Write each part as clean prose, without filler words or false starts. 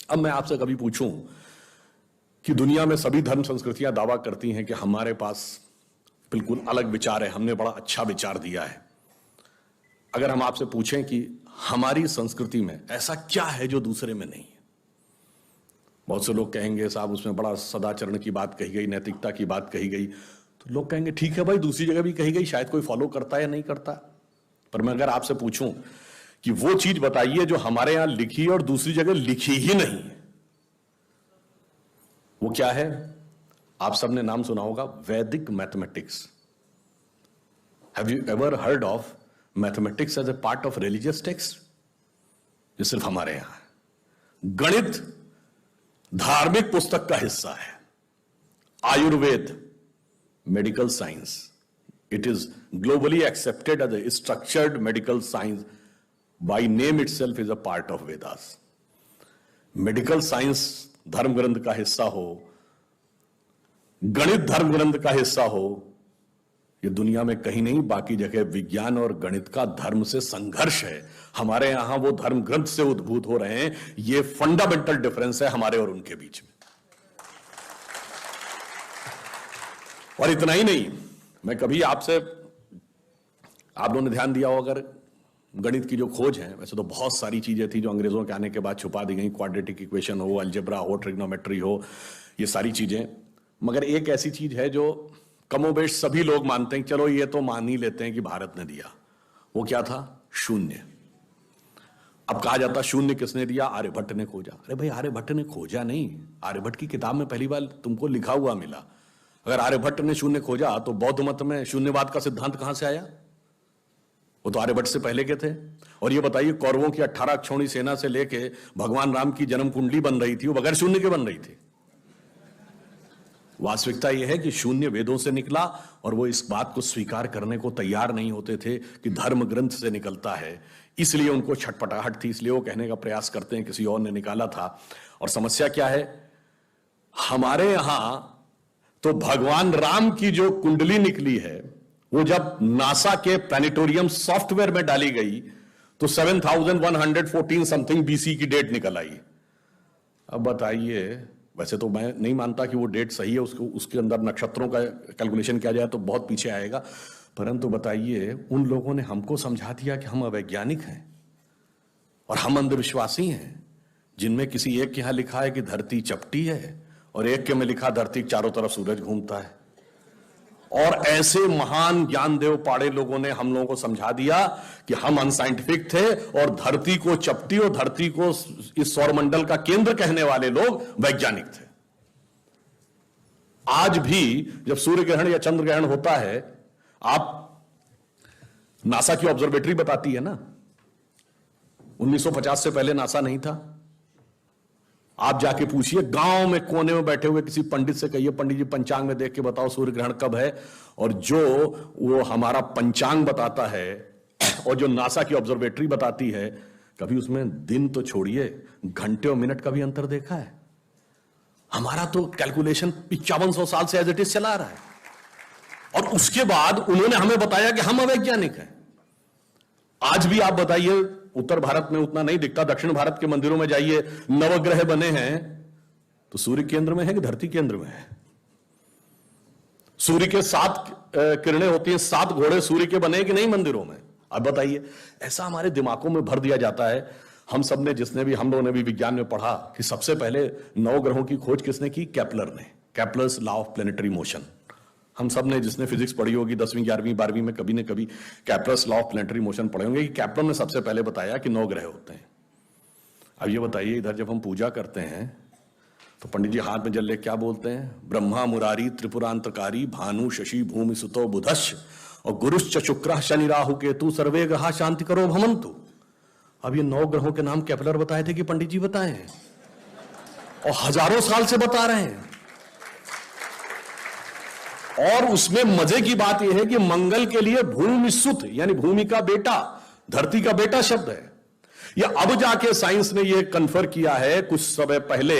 अब मैं आपसे कभी पूछूं कि दुनिया में सभी धर्म संस्कृतियां दावा करती हैं कि हमारे पास बिल्कुल अलग विचार है, हमने बड़ा अच्छा विचार दिया है। अगर हम आपसे पूछें कि हमारी संस्कृति में ऐसा क्या है जो दूसरे में नहीं है, बहुत से लोग कहेंगे साहब उसमें बड़ा सदाचरण की बात कही गई, नैतिकता की बात कही गई। तो लोग कहेंगे ठीक है भाई, दूसरी जगह भी कही गई, शायद कोई फॉलो करता है या नहीं करता। पर मैं अगर आपसे पूछूं कि वो चीज बताइए जो हमारे यहां लिखी और दूसरी जगह लिखी ही नहीं है, वो क्या है? आप सबने नाम सुना होगा, वैदिक mathematics. Have you ever heard of mathematics as a part of religious text? ये सिर्फ हमारे यहां है। गणित धार्मिक पुस्तक का हिस्सा है। Ayurveda medical science, it is globally accepted as a structured medical science, by name itself is a part of Vedas. Medical science धर्म ग्रंथ का हिस्सा हो, गणित धर्म ग्रंथ का हिस्सा हो, ये दुनिया में कहीं नहीं, बाकी जगह विज्ञान और गणित का धर्म से संघर्ष है। हमारे यहां वो धर्म ग्रंथ से उद्भूत हो रहे हैं। ये फंडामेंटल डिफरेंस है हमारे और उनके बीच में। और इतना ही नहीं, मैं कभी आपसे, आप लोगों ने ध्यान दिया हो अगर, गणित की जो खोज है, वैसे तो बहुत सारी चीजें थी जो अंग्रेजों के आने के बाद छुपा दी गई, क्वाड्रेटिक इक्वेशन हो, अलजेब्रा हो, ट्रिग्नोमेट्री हो, ये सारी चीजें। मगर एक ऐसी चीज है जो कमोबेश सभी लोग मानते हैं, चलो ये तो मान ही लेते हैं कि भारत ने दिया। वो क्या था? शून्य। अब कहा जाता शून्य किसने दिया? आर्यभट्ट ने खोजा। अरे भाई, आर्यभट्ट ने खोजा नहीं, आर्यभट्ट की किताब में पहली बार तुमको लिखा हुआ मिला। अगर आर्यभट्ट ने शून्य खोजा तो बौद्ध मत में शून्यवाद का सिद्धांत कहां से आया? वो तो आर्यभट्ट से पहले के थे। और ये बताइए, कौरवों की 18 अक्षौणी सेना से लेके भगवान राम की जन्म कुंडली बन रही थी, वो बगैर शून्य के बन रही थी। वास्तविकता यह है कि शून्य वेदों से निकला, और वो इस बात को स्वीकार करने को तैयार नहीं होते थे कि धर्म ग्रंथ से निकलता है। इसलिए उनको छटपटाहट थी, इसलिए वो कहने का प्रयास करते हैं किसी और ने निकाला था। और समस्या क्या है? हमारे यहां तो भगवान राम की जो कुंडली निकली है, वो जब नासा के प्लैनेटोरियम सॉफ्टवेयर में डाली गई तो 7114 समथिंग बीसी की डेट निकल आई। अब बताइए, वैसे तो मैं नहीं मानता कि वो डेट सही है, उसके अंदर नक्षत्रों का कैलकुलेशन किया जाए तो बहुत पीछे आएगा, परंतु बताइए, उन लोगों ने हमको समझा दिया कि हम अवैज्ञानिक हैं और हम अंधविश्वासी हैं, जिनमें किसी एक के यहां लिखा है कि धरती चपटी है और एक के में लिखा धरती के चारों तरफ सूरज घूमता है। और ऐसे महान ज्ञानदेव पाड़े लोगों ने हम लोगों को समझा दिया कि हम अनसाइंटिफिक थे और धरती को चपटी और धरती को इस सौरमंडल का केंद्र कहने वाले लोग वैज्ञानिक थे। आज भी जब सूर्य ग्रहण या चंद्र ग्रहण होता है, आप नासा की ऑब्जर्वेटरी बताती है ना, 1950 से पहले नासा नहीं था। आप जाके पूछिए, गांव में कोने में बैठे हुए किसी पंडित से कहिए, पंडित जी पंचांग में देख के बताओ सूर्य ग्रहण कब है, और जो वो हमारा पंचांग बताता है और जो नासा की ऑब्जर्वेटरी बताती है, कभी उसमें दिन तो छोड़िए, घंटे और मिनट का भी अंतर देखा है? हमारा तो कैलकुलेशन 5500 साल से एज इट इज चला रहा है, और उसके बाद उन्होंने हमें बताया कि हम अवैज्ञानिक हैं। आज भी आप बताइए, उत्तर भारत में उतना नहीं दिखता, दक्षिण भारत के मंदिरों में जाइए, नवग्रह बने हैं तो सूर्य केंद्र में है कि धरती केंद्र में है? सूर्य के 7 किरणें होती हैं, 7 घोड़े सूर्य के बने कि नहीं मंदिरों में? अब बताइए, ऐसा हमारे दिमागों में भर दिया जाता है। हम सब ने, जिसने भी, हम लोगों ने भी विज्ञान में पढ़ा कि सबसे पहले 9 ग्रहों की खोज किसने की? केपलर ने। Kepler's law of planetary motion. हम सब ने, जिसने फिजिक्स पढ़ी होगी 10वीं 11वीं 12वीं में, कभी न कभी Kepler's law of planetary motion पढ़े होंगे कि केपलर ने सबसे पहले बताया कि 9 ग्रह होते हैं। अब ये बताइए, इधर जब हम पूजा करते हैं तो पंडित जी हाथ में जल ले क्या बोलते हैं? ब्रह्मा मुरारी त्रिपुरांतकारी भानु शशि भूमि सुतो बुधश्च और गुरुश्च शुक्र शनि राहु केतु सर्वे ग्रहा शांति करो भवन्तु। अब ये 9 ग्रहों के नाम केपलर बताए थे कि पंडित जी बताए हैं, और हजारों साल से बता रहे हैं। और उसमें मजे की बात यह है कि मंगल के लिए भूमि सुत, यानी भूमि का बेटा, धरती का बेटा शब्द है। या अब जाके साइंस ने यह कन्फर्म किया है कुछ समय पहले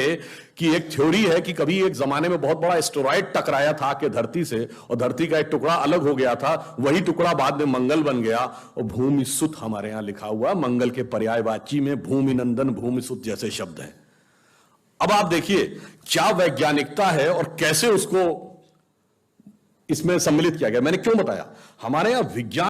कि एक थ्योरी है कि कभी एक जमाने में बहुत बड़ा एस्टेरॉयड टकराया था कि धरती से, और धरती का एक टुकड़ा अलग हो गया था, वही टुकड़ा बाद में मंगल बन गया। और भूमि सुत हमारे यहां लिखा हुआ, मंगल के पर्यायवाची में भूमि नंदन भूमि सुत जैसे शब्द हैं। अब आप देखिए क्या वैज्ञानिकता है और कैसे उसको इसमें सम्मिलित किया गया। मैंने क्यों बताया, हमारे यहां विज्ञान